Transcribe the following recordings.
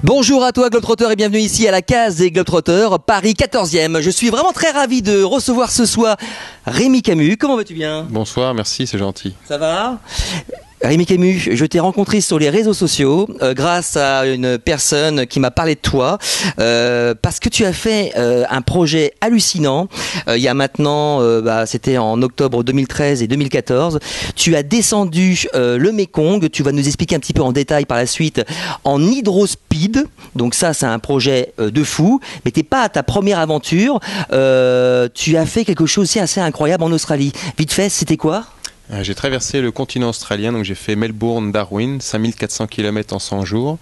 Bonjour à toi Globetrotter et bienvenue ici à la case des Globetrotters, Paris 14e. Je suis vraiment très ravi de recevoir ce soir Rémi Camus. Comment vas-tu bien? Bonsoir, merci, c'est gentil. Ça va? Rémi Camus, je t'ai rencontré sur les réseaux sociaux grâce à une personne qui m'a parlé de toi parce que tu as fait un projet hallucinant il y a maintenant, c'était en octobre 2013 et 2014. Tu as descendu le Mekong, tu vas nous expliquer un petit peu en détail par la suite, en hydrospeed. Donc ça, c'est un projet de fou, mais t'es pas à ta première aventure. Tu as fait quelque chose aussi assez incroyable en Australie. Vite fait, c'était quoi ? J'ai traversé le continent australien, donc j'ai fait Melbourne-Darwin, 5400 km en 100 jours.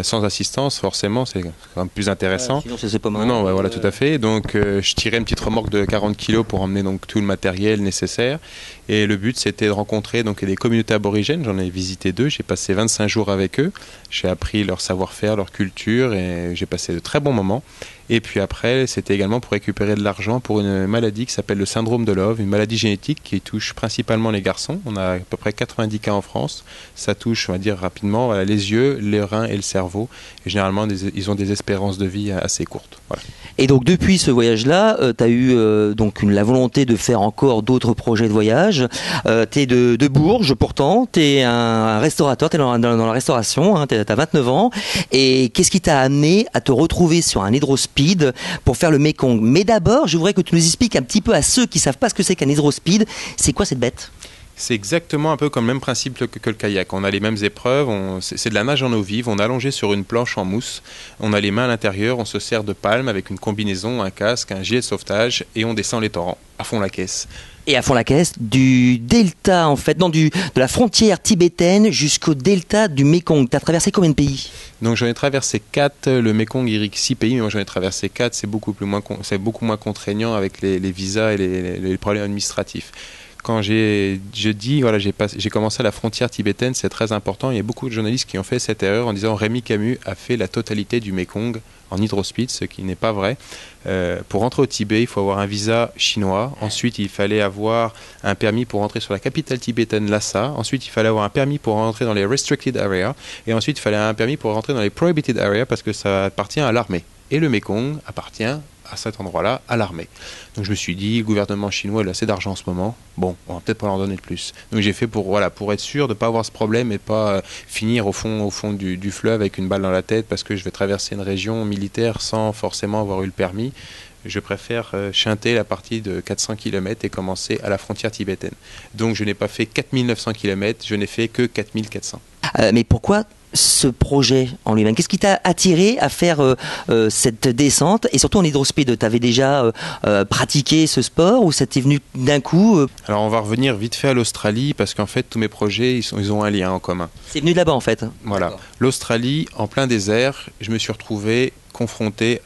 Sans assistance, forcément, c'est quand même plus intéressant. Sinon, c'est pas mal. Non, voilà, tout à fait. Donc, je tirais une petite remorque de 40 kg pour emmener donc tout le matériel nécessaire. Et le but, c'était de rencontrer donc des communautés aborigènes. J'en ai visité 2. J'ai passé 25 jours avec eux. J'ai appris leur savoir-faire, leur culture, et j'ai passé de très bons moments. Et puis après, c'était également pour récupérer de l'argent pour une maladie qui s'appelle le syndrome de Love, une maladie génétique qui touche principalement les garçons. On a à peu près 90 cas en France. Ça touche, on va dire rapidement, les yeux, les reins et le cerveau. Et généralement, ils ont des espérances de vie assez courtes. Voilà. Et donc, depuis ce voyage-là, tu as eu la volonté de faire encore d'autres projets de voyage. Tu es de Bourges, pourtant. Tu es un restaurateur, tu es dans la restauration, hein, tu as 29 ans. Et qu'est-ce qui t'a amené à te retrouver sur un hydrospeed pour faire le Mekong? Mais d'abord, je voudrais que tu nous expliques un petit peu à ceux qui ne savent pas ce que c'est qu'un hydrospeed. C'est quoi cette bête? C'est exactement un peu comme le même principe que le kayak. On a les mêmes épreuves, c'est de la nage en eau vive, on est allongé sur une planche en mousse, on a les mains à l'intérieur, on se sert de palmes avec une combinaison, un casque, un gilet de sauvetage et on descend les torrents, à fond la caisse. Et à fond la caisse, du delta en fait, de la frontière tibétaine jusqu'au delta du Mekong. Tu as traversé combien de pays? Donc j'en ai traversé 4, le Mekong irrigue 6 pays, mais moi j'en ai traversé 4, c'est beaucoup moins contraignant avec les visas et les problèmes administratifs. Quand j'ai commencé à la frontière tibétaine, c'est très important. Il y a beaucoup de journalistes qui ont fait cette erreur en disant Rémi Camus a fait la totalité du Mekong en hydrospeed, ce qui n'est pas vrai. Pour rentrer au Tibet, il faut avoir un visa chinois. Ensuite, il fallait avoir un permis pour rentrer sur la capitale tibétaine, Lhasa. Ensuite, il fallait avoir un permis pour rentrer dans les restricted areas. Et ensuite, il fallait un permis pour rentrer dans les prohibited areas parce que ça appartient à l'armée. Et le Mekong appartient à cet endroit-là, à l'armée. Donc je me suis dit, le gouvernement chinois il a assez d'argent en ce moment, bon, on va peut-être pas leur donner de plus. Donc j'ai fait pour être sûr de ne pas avoir ce problème et de pas finir au fond du fleuve avec une balle dans la tête parce que je vais traverser une région militaire sans forcément avoir eu le permis. Je préfère chanter la partie de 400 km et commencer à la frontière tibétaine. Donc je n'ai pas fait 4900 km, je n'ai fait que 4400. Mais pourquoi ce projet en lui-même? Qu'est-ce qui t'a attiré à faire cette descente? Et surtout en hydrospeed, tu avais déjà pratiqué ce sport ou ça t'est venu d'un coup? Alors on va revenir vite fait à l'Australie parce qu'en fait tous mes projets ils ont un lien en commun. C'est venu de là-bas en fait. Voilà. L'Australie, en plein désert, je me suis retrouvé confronté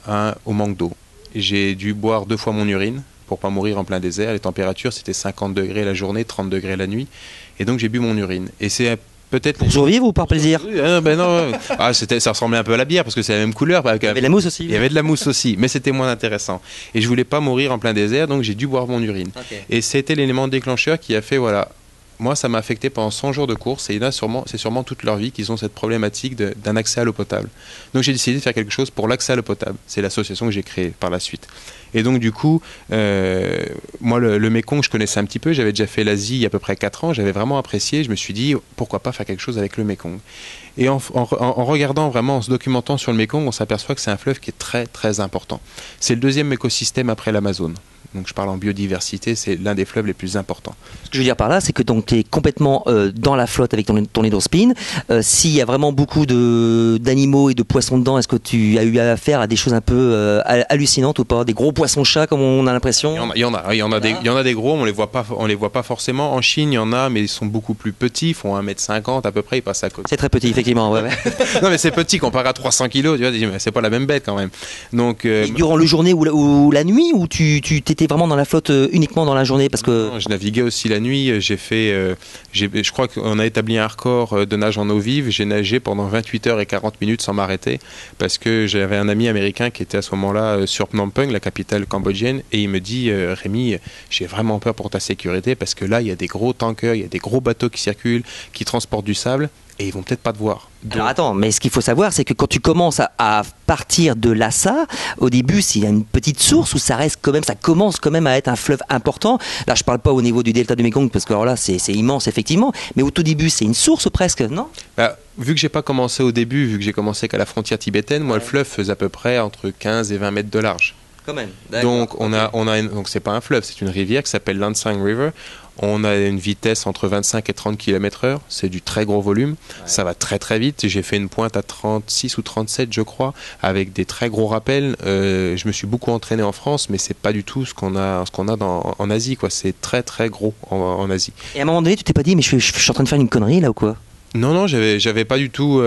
au manque d'eau. J'ai dû boire 2 fois mon urine pour pas mourir en plein désert. Les températures c'était 50 degrés la journée, 30 degrés la nuit. Et donc j'ai bu mon urine. Et c'est peut-être pour survivre ou par plaisir? Non. Ça ressemblait un peu à la bière parce que c'est la même couleur. Il y avait de la mousse aussi. Il y avait de la mousse aussi, mais c'était moins intéressant. Et je voulais pas mourir en plein désert, donc j'ai dû boire mon urine. Okay. Et c'était l'élément déclencheur qui a fait, moi ça m'a affecté pendant 100 jours de course et il y en a c'est sûrement toute leur vie qu'ils ont cette problématique d'un accès à l'eau potable. Donc j'ai décidé de faire quelque chose pour l'accès à l'eau potable. C'est l'association que j'ai créée par la suite. Et donc du coup, moi le Mekong je connaissais un petit peu, j'avais déjà fait l'Asie il y a à peu près 4 ans, j'avais vraiment apprécié, je me suis dit pourquoi pas faire quelque chose avec le Mekong. Et en regardant vraiment, en se documentant sur le Mekong, on s'aperçoit que c'est un fleuve qui est très très important. C'est le 2e écosystème après l'Amazone. Donc je parle en biodiversité, c'est l'un des fleuves les plus importants. Ce que je veux dire par là, c'est que tu es complètement dans la flotte avec ton hydrospin. S'il y a vraiment beaucoup d'animaux et de poissons dedans, est-ce que tu as eu affaire à des choses un peu hallucinantes ou pas? Des gros poissons-chats comme on a l'impression? Il y en a des gros, on les voit pas forcément. En Chine, il y en a, mais ils sont beaucoup plus petits, ils font 1,50 m à peu près, ils passent à côté. C'est très petit, effectivement. Ouais. Non mais c'est petit comparé à 300 kg, tu vois, c'est pas la même bête quand même. Donc, durant la journée ou la nuit, ou tu t'étais vraiment dans la flotte uniquement dans la journée parce que... Non, je naviguais aussi la nuit, je crois qu'on a établi un record de nage en eau vive, j'ai nagé pendant 28 heures et 40 minutes sans m'arrêter parce que j'avais un ami américain qui était à ce moment-là sur Phnom Penh, la capitale capitale cambodgienne, et il me dit Rémi, j'ai vraiment peur pour ta sécurité parce que là il y a des gros tankers, il y a des gros bateaux qui circulent, qui transportent du sable, et ils vont peut-être pas te voir. Donc... Alors attends, mais ce qu'il faut savoir, c'est que quand tu commences à partir de Lhasa, au début, s'il y a une petite source où ça reste quand même, ça commence quand même à être un fleuve important. Là, je parle pas au niveau du delta du Mekong parce que alors là, c'est immense effectivement, mais au tout début, c'est une source presque, non? Vu que j'ai pas commencé au début, vu que j'ai commencé qu'à la frontière tibétaine, moi le fleuve faisait à peu près entre 15 et 20 mètres de large. Quand même. Donc donc c'est pas un fleuve, c'est une rivière qui s'appelle Lansang River. On a une vitesse entre 25 et 30 km/h, c'est du très gros volume, ça va très très vite. J'ai fait une pointe à 36 ou 37 je crois, avec des très gros rappels. Je me suis beaucoup entraîné en France, mais c'est pas du tout ce qu'on a en Asie, quoi. C'est très très gros en Asie. Et à un moment donné, tu t'es pas dit, mais je suis en train de faire une connerie là ou quoi? Non, j'avais pas du tout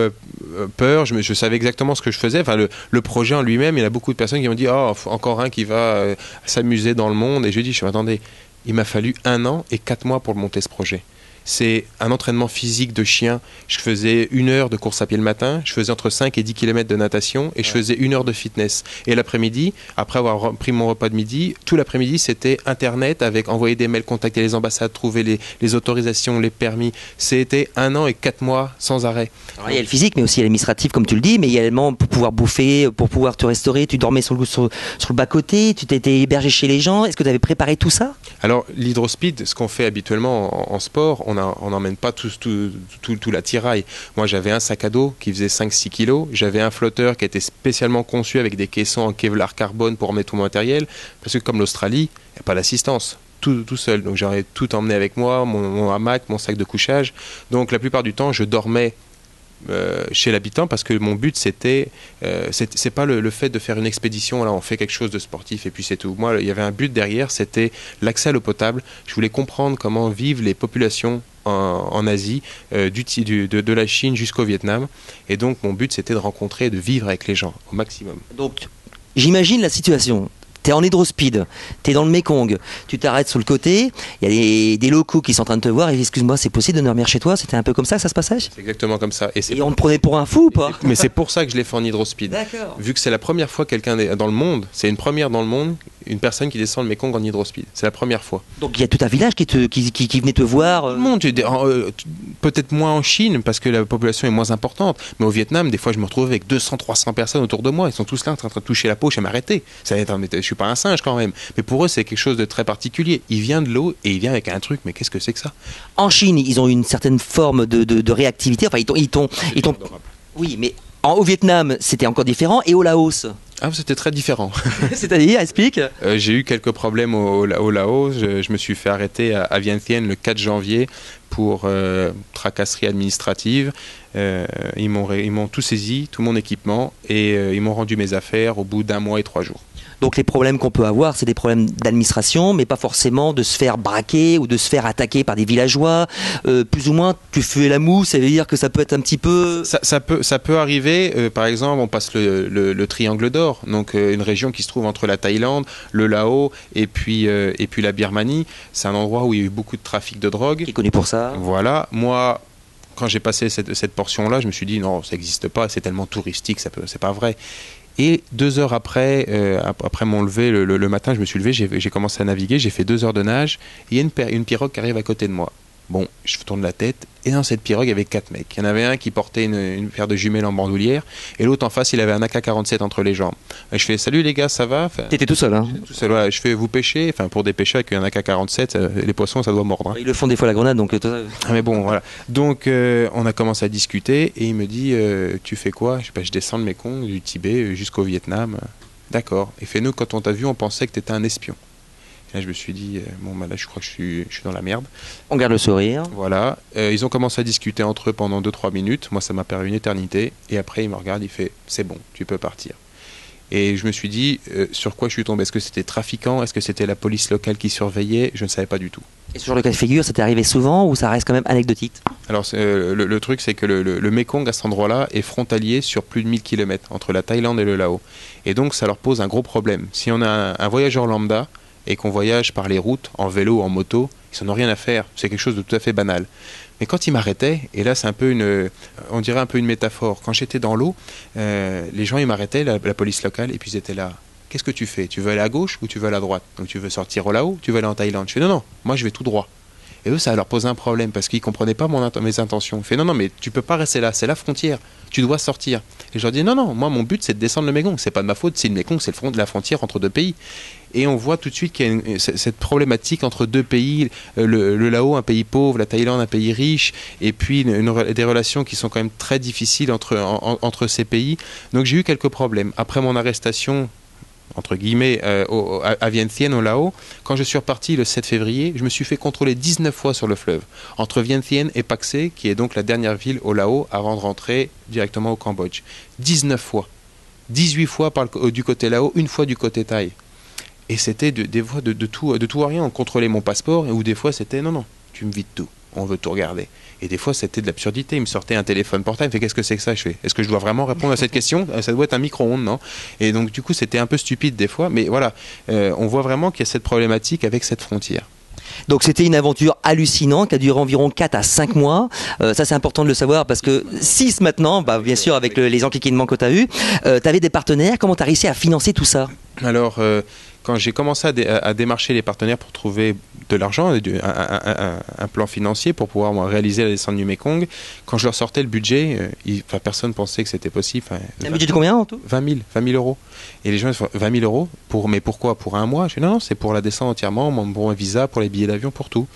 peur, je savais exactement ce que je faisais. Enfin, le projet en lui-même, il y a beaucoup de personnes qui m'ont dit « Oh, encore un qui va s'amuser dans le monde ». Et je lui ai dit « Attendez, il m'a fallu 1 an et 4 mois pour le monter ce projet ». C'est un entraînement physique de chien. Je faisais 1 heure de course à pied le matin, je faisais entre 5 et 10 km de natation et je faisais 1 heure de fitness. Et l'après-midi, après avoir pris mon repas de midi, tout l'après-midi, c'était Internet avec envoyer des mails, contacter les ambassades, trouver les autorisations, les permis. C'était 1 an et 4 mois sans arrêt. Alors, il y a le physique, mais aussi il y a l'administratif, comme tu le dis, mais il y a également pour pouvoir bouffer, pour pouvoir te restaurer. Tu dormais sur le bas-côté, tu t'étais hébergé chez les gens. Est-ce que tu avais préparé tout ça? Alors, l'hydrospeed, ce qu'on fait habituellement en sport, on n'emmène pas tout l'attirail. Moi, j'avais un sac à dos qui faisait 5-6 kilos. J'avais un flotteur qui était spécialement conçu avec des caissons en Kevlar carbone pour emmener tout mon matériel. Parce que comme l'Australie, il n'y a pas d'assistance. Tout seul. Donc, j'aurais tout emmené avec moi, mon hamac, mon sac de couchage. Donc, la plupart du temps, je dormais chez l'habitant parce que mon but c'est pas le fait de faire une expédition, là on fait quelque chose de sportif et puis c'est tout. Moi il y avait un but derrière, c'était l'accès à l'eau potable. Je voulais comprendre comment vivent les populations en Asie, de la Chine jusqu'au Vietnam, et donc mon but c'était de rencontrer et de vivre avec les gens au maximum. Donc j'imagine la situation. T'es en hydrospeed, t'es dans le Mekong, tu t'arrêtes sur le côté, il y a des locaux qui sont en train de te voir et excuse-moi, c'est possible de dormir chez toi? C'était un peu comme ça que ça se passait? C'est exactement comme ça. Et on te prenait pour un fou ou pas? Mais c'est pour ça que je l'ai fait en hydrospeed. D'accord. Vu que c'est la première fois quelqu'un dans le monde, c'est une première dans le monde, une personne qui descend le Mekong en hydrospeed. C'est la première fois. Donc il y a tout un village qui venait te voir. Tout le monde, peut-être moins en Chine parce que la population est moins importante, mais au Vietnam, des fois je me retrouve avec 200-300 personnes autour de moi. Ils sont tous là en train de toucher la poche et m'arrêter. Je suis pas un singe quand même. Mais pour eux, c'est quelque chose de très particulier. Il vient de l'eau et il vient avec un truc, mais qu'est-ce que c'est que ça? En Chine, ils ont une certaine forme de réactivité. Enfin, ils t'ont. Oui, mais au Vietnam, c'était encore différent. Et au Laos? Ah, c'était très différent. C'est-à-dire, explique. J'ai eu quelques problèmes au Laos. Je me suis fait arrêter à Vientiane le 4 janvier pour tracasserie administrative. Ils m'ont tout saisi, tout mon équipement, et ils m'ont rendu mes affaires au bout d'1 mois et 3 jours. Donc les problèmes qu'on peut avoir, c'est des problèmes d'administration, mais pas forcément de se faire braquer ou de se faire attaquer par des villageois. Plus ou moins, tu fais la moue, ça veut dire que ça peut être un petit peu... Ça peut arriver. Par exemple, on passe le triangle d'or, donc une région qui se trouve entre la Thaïlande, le Laos et puis la Birmanie. C'est un endroit où il y a eu beaucoup de trafic de drogue. Qui est connu pour ça. Voilà. Moi, quand j'ai passé cette portion-là, je me suis dit non, ça n'existe pas, c'est tellement touristique, c'est pas vrai. Et 2 heures après mon lever, le matin, je me suis levé, j'ai commencé à naviguer, j'ai fait 2 heures de nage, et il y a une pirogue qui arrive à côté de moi. Bon, je tourne la tête, et dans cette pirogue, il y avait 4 mecs. Il y en avait un qui portait une paire de jumelles en bandoulière, et l'autre en face, il avait un AK-47 entre les jambes. Et je fais « Salut les gars, ça va ?» T'étais tout seul, hein? Tout seul, ouais. Je fais « Vous pêchez ?» Enfin, pour des pêcheurs avec un AK-47, les poissons, ça doit mordre. Hein. Ils le font des fois la grenade, donc... Mais bon, voilà. Donc, on a commencé à discuter, et il me dit « Tu fais quoi ?» Je descends le Mekong, du Tibet jusqu'au Vietnam. D'accord. Et fait, nous, quand on t'a vu, on pensait que t'étais un espion. Et là, je me suis dit, bon, bah là, je crois que je suis dans la merde. On garde le sourire. Voilà. Ils ont commencé à discuter entre eux pendant 2-3 minutes. Moi, ça m'a paru une éternité. Et après, il me regarde, il fait, c'est bon, tu peux partir. Et je me suis dit, sur quoi je suis tombé? Est-ce que c'était trafiquant? Est-ce que c'était la police locale qui surveillait? Je ne savais pas du tout. Et ce genre de cas de figure, ça t'est arrivé souvent ou ça reste quand même anecdotique? Alors, le truc, c'est que le Mekong, à cet endroit-là, est frontalier sur plus de 1000 km entre la Thaïlande et le Laos. Et donc, ça leur pose un gros problème. Si on a un voyageur lambda et qu'on voyage par les routes, en vélo ou en moto, ils n'en ont rien à faire. C'est quelque chose de tout à fait banal. Mais quand ils m'arrêtaient, et là c'est un peu on dirait un peu une métaphore, quand j'étais dans l'eau, les gens ils m'arrêtaient, la police locale, et puis ils étaient là. qu'est-ce que tu fais? Tu veux aller à gauche ou tu veux aller à droite? Donc tu veux sortir au Laos, tu veux aller en Thaïlande? Je fais non, non, moi je vais tout droit. Et eux, ça leur posait un problème parce qu'ils ne comprenaient pas mes intentions. Ils font non, non, mais tu peux pas rester là, c'est la frontière, tu dois sortir. Et je leur dis non, non, moi mon but c'est de descendre le Mékong, c'est pas de ma faute, c'est le Mékong, c'est la frontière entre deux pays. Et on voit tout de suite qu'il y a cette problématique entre deux pays, le Laos, un pays pauvre, la Thaïlande, un pays riche, et puis des relations qui sont quand même très difficiles entre ces pays. Donc j'ai eu quelques problèmes. Après mon arrestation, entre guillemets, à Vientiane, au Laos, quand je suis reparti le 7 février, je me suis fait contrôler 19 fois sur le fleuve, entre Vientiane et Pak-se, qui est donc la dernière ville au Laos, avant de rentrer directement au Cambodge. 19 fois. 18 fois du côté Laos, une fois du côté Thaï. Et c'était des fois de tout à rien. On contrôlait mon passeport, ou des fois c'était non, non, tu me vides tout, on veut tout regarder. Et des fois c'était de l'absurdité. Il me sortait un téléphone portable, il me fait qu'est-ce que c'est que ça? Je fais, est-ce que je dois vraiment répondre à cette question? Ça doit être un micro-ondes, non? Et donc du coup c'était un peu stupide des fois, mais voilà, on voit vraiment qu'il y a cette problématique avec cette frontière. Donc c'était une aventure hallucinante qui a duré environ 4 à 5 mois. Ça c'est important de le savoir parce que 6 maintenant, bah, bien sûr avec les enquiquinements que tu as eu, tu avais des partenaires. Comment tu as réussi à financer tout ça? Alors quand j'ai commencé à démarcher les partenaires pour trouver de l'argent, un plan financier pour pouvoir réaliser la descente du Mékong, quand je leur sortais le budget, personne ne pensait que c'était possible. Un budget de combien en tout? 20 000 euros. Et les gens ils font 20 000 euros, mais pourquoi? Pour un mois? Je dis non, non, c'est pour la descente entièrement, pour un visa, pour les billets d'avion, pour tout.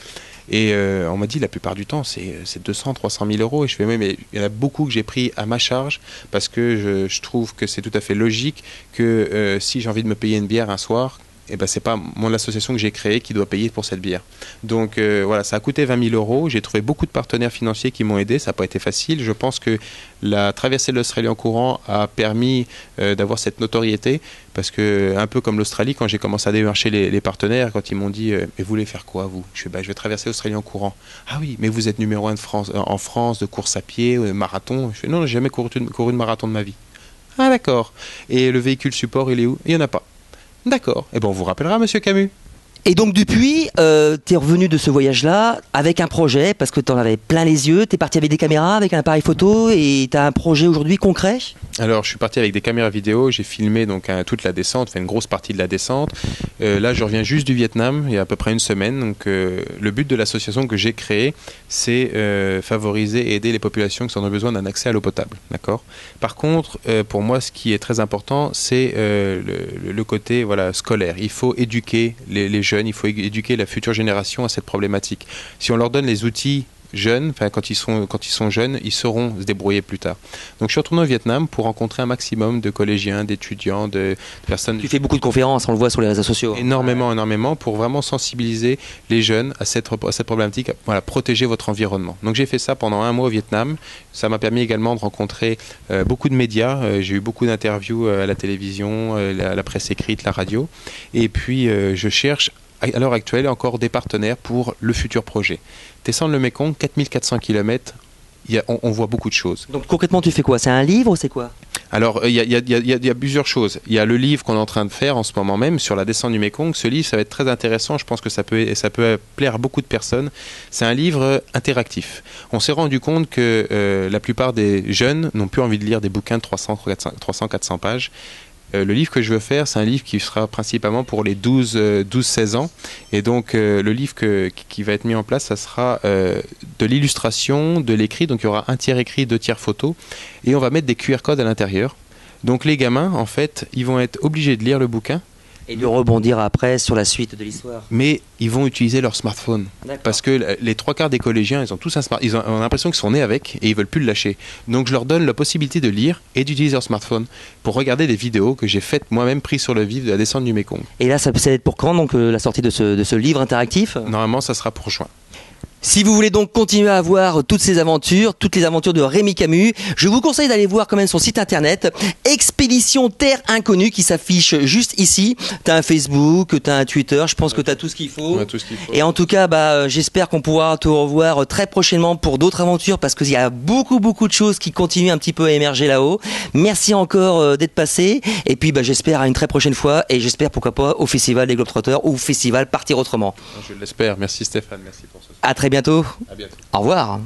Et on m'a dit la plupart du temps c'est 200, 300 000 euros. Et je fais mais il y en a beaucoup que j'ai pris à ma charge parce que je trouve que c'est tout à fait logique que si j'ai envie de me payer une bière un soir, et ben c'est pas l'association que j'ai créée qui doit payer pour cette bière. Donc voilà, ça a coûté 20 000 euros. J'ai trouvé beaucoup de partenaires financiers qui m'ont aidé. Ça n'a pas été facile. Je pense que la traversée de l'Australie en courant a permis d'avoir cette notoriété. Parce que, un peu comme l'Australie, quand j'ai commencé à démarcher les partenaires, quand ils m'ont dit mais vous voulez faire quoi, vous? Je fais je vais traverser l'Australie en courant. Ah oui, mais vous êtes numéro 1 de France, en France de course à pied, marathon. Je fais non, j'ai jamais couru de marathon de ma vie. Ah d'accord. Et le véhicule support, il est où? Il n'y en a pas. D'accord. Eh bien, on vous rappellera, monsieur Camus. Et donc depuis, tu es revenu de ce voyage-là avec un projet, parce que tu en avais plein les yeux, tu es parti avec des caméras, avec un appareil photo, et tu as un projet aujourd'hui concret? Alors, je suis parti avec des caméras vidéo, j'ai filmé donc toute la descente, fait une grosse partie de la descente. Là, je reviens juste du Vietnam, il y a à peu près une semaine. Donc, le but de l'association que j'ai créée, c'est favoriser et aider les populations qui en ont besoin d'un accès à l'eau potable. D'accord. Par contre, pour moi, ce qui est très important, c'est le côté scolaire. Il faut éduquer les jeunes. Il faut éduquer la future génération à cette problématique. Si on leur donne les outils jeunes, quand ils sont jeunes, ils sauront se débrouiller plus tard. Donc je suis retourné au Vietnam pour rencontrer un maximum de collégiens, d'étudiants, de personnes. Tu fais beaucoup de conférences, on le voit sur les réseaux sociaux. Énormément, pour vraiment sensibiliser les jeunes à cette problématique, protéger votre environnement. Donc j'ai fait ça pendant un mois au Vietnam. Ça m'a permis également de rencontrer beaucoup de médias. J'ai eu beaucoup d'interviews à la télévision, la presse écrite, la radio. Et puis je cherche à l'heure actuelle encore des partenaires pour le futur projet. Descendre le Mékong, 4400 km, on voit beaucoup de choses. Donc concrètement, tu fais quoi? C'est un livre ou c'est quoi? Alors, il y a plusieurs choses. Il y a le livre qu'on est en train de faire en ce moment même sur la descente du Mékong. Ce livre, ça va être très intéressant. Je pense que ça peut plaire à beaucoup de personnes. C'est un livre interactif. On s'est rendu compte que la plupart des jeunes n'ont plus envie de lire des bouquins de 300-400 pages. Le livre que je veux faire, c'est un livre qui sera principalement pour les 12-16 ans. Et donc, le livre qui va être mis en place, ça sera de l'illustration, de l'écrit. Donc, il y aura un tiers écrit, 2 tiers photo. Et on va mettre des QR codes à l'intérieur. Donc, les gamins, en fait, ils vont être obligés de lire le bouquin. Et de rebondir après sur la suite de l'histoire. Mais ils vont utiliser leur smartphone. Parce que les 3/4 des collégiens, ils ont tous un smartphone. Ils ont l'impression qu'ils sont nés avec et ils veulent plus le lâcher. Donc je leur donne la possibilité de lire et d'utiliser leur smartphone pour regarder des vidéos que j'ai faites moi-même prises sur le vif de la descente du Mékong. Et là, ça peut être pour quand donc la sortie de ce livre interactif? Normalement, ça sera pour juin. Si vous voulez donc continuer à voir toutes ces aventures, toutes les aventures de Rémi Camus, je vous conseille d'aller voir quand même son site internet Expédition Terre Inconnue qui s'affiche juste ici. Tu as un Facebook, tu as un Twitter, je pense que tu as tout ce qu'il faut. Et en tout cas, j'espère qu'on pourra te revoir très prochainement pour d'autres aventures parce qu'il y a beaucoup de choses qui continuent un petit peu à émerger là-haut. Merci encore d'être passé et puis j'espère à une très prochaine fois et j'espère pourquoi pas au Festival des Globetrotters ou au Festival Partir Autrement. Je l'espère. Merci Stéphane, merci pour ce soir. À très bientôt. À bientôt. Au revoir.